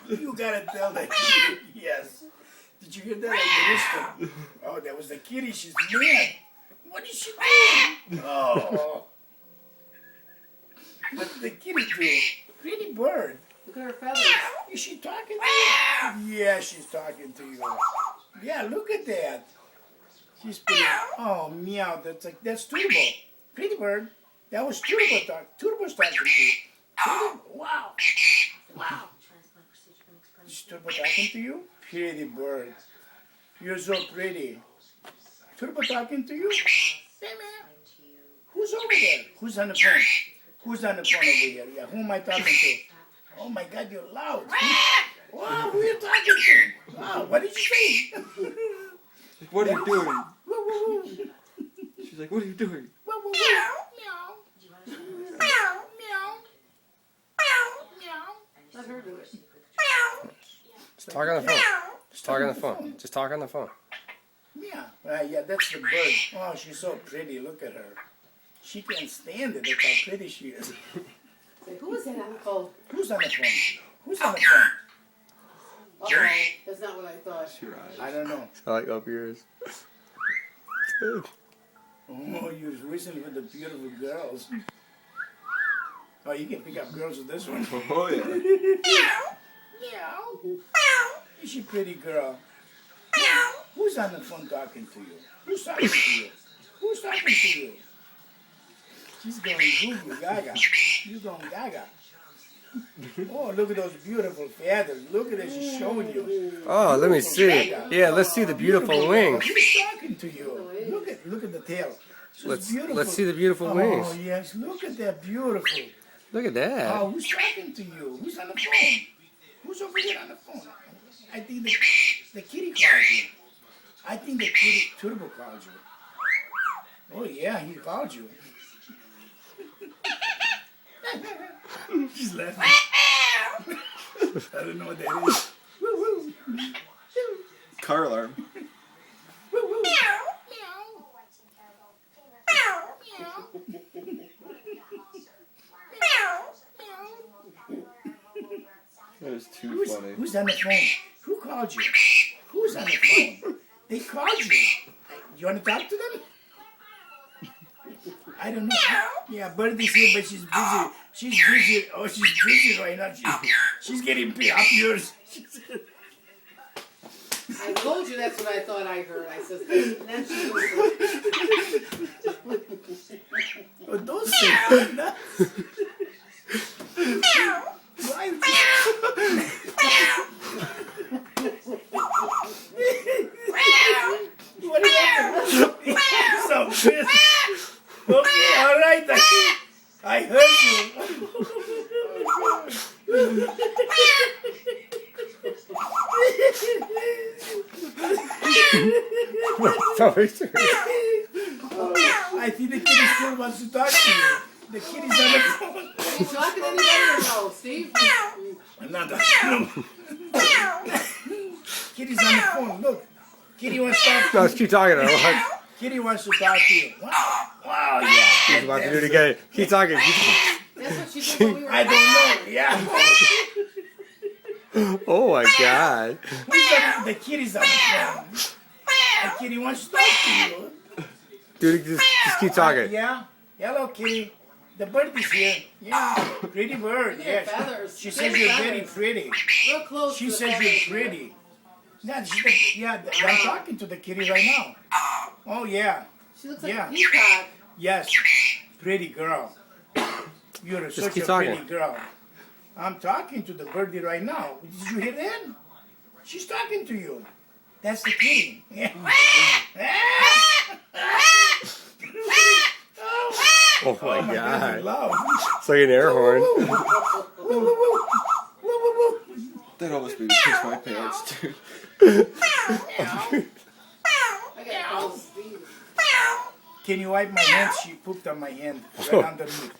You gotta tell that kitty. Yes. Did you hear that? I missed it. Oh, that was the kitty. She's mad. What is she doing? Oh. What did the kitty do? Pretty bird. Look at her feathers. Is she talking to you? Yeah, she's talking to you. Yeah, look at that. She's pretty. Oh, meow. That's Turbo. Pretty bird. That was Turbo talking. Turbo's talking to you. Turbo. Wow. Wow. Is Turbo talking to you? Pretty bird. You're so pretty. Turbo talking to you? Hey, man. Who's over there? Who's on the phone? Who's on the phone over here? Yeah, who am I talking to? Oh my God, you're loud. Wow, who are you talking to? Wow, what did you say? What are you doing? She's like, what are you doing? Meow. Meow. Meow. Let her do it. Just talk on the phone. Just talk on the phone. Just talk on the phone. Yeah, yeah, that's the bird. Oh, she's so pretty. Look at her. She can't stand it. That's how pretty she is. Say, who is that uncle? Who's on the phone? Who's on the phone? Uh-oh. That's not what I thought. Your eyes. I don't know. I like up yours. Oh, you're listening with the beautiful girls. Oh, you can pick up girls with this one. Oh, yeah. Meow. Is she a pretty girl? Who's on the phone talking to you? Who's talking to you? Who's talking to you? She's going goo gaga. You're going gaga. Oh, look at those beautiful feathers. Look at it, she's showing you. Oh, let me see. Yeah, let's see the beautiful wings. Who's talking to you? Look at the tail. Let's see the beautiful wings. Oh, yes, look at that beautiful. Look at that. Oh, who's talking to you? Who's on the phone? Who's over here on the phone? I think the kitty called you. I think the kitty Turbo called you. Oh yeah, he called you. She's laughing. I don't know what that is. Woo woo. Car alarm. Woo woo. Meow. That is too funny. Who's on the phone? Who called you? Who's on the phone? They called you. You want to talk to them? I don't know. Yeah, Birdie's here, but she's busy. She's busy. Oh, she's busy right now. She's getting up yours. I told you that's what I thought I heard. I said, then she goes, Oh, don't say that. Why? What is that? So pissed. Okay, all right. I heard you. I think the kitty still wants to talk to you. The kitty's on the phone. are you talking to anybody or no, Steve? I'm not talking to him. Kitty's on the phone. Look. Kitty wants to talk to No, you. let's keep talking. I don't like- Kitty wants to talk to you. Wow, yeah. She's about to do it again. Keep talking. That's what she did when we were I don't know. Yeah. Oh my God. The kitty's on the phone. The kitty wants to talk to you. Dude, just keep talking. Yeah. Hello, kitty. The bird is here. Yeah. Pretty bird. Look at Yeah. her feathers. She says you're very pretty. Real close She to the says feathers. you're pretty. Yeah, I'm talking to the kitty right now. Oh, yeah. She looks like Yeah. a peacock. Yes. Pretty girl. You're such keep a talking. pretty girl. I'm talking to the birdie right now. Did you hear that? She's talking to you. That's the kitty. Yeah. Oh my God, God. you're loud. It's like an air horn. Woo, woo, woo, woo. Woo, woo, woo. That almost made me piss my pants, dude. I got call Steve. Can you wipe my hand? She pooped on my hand right underneath.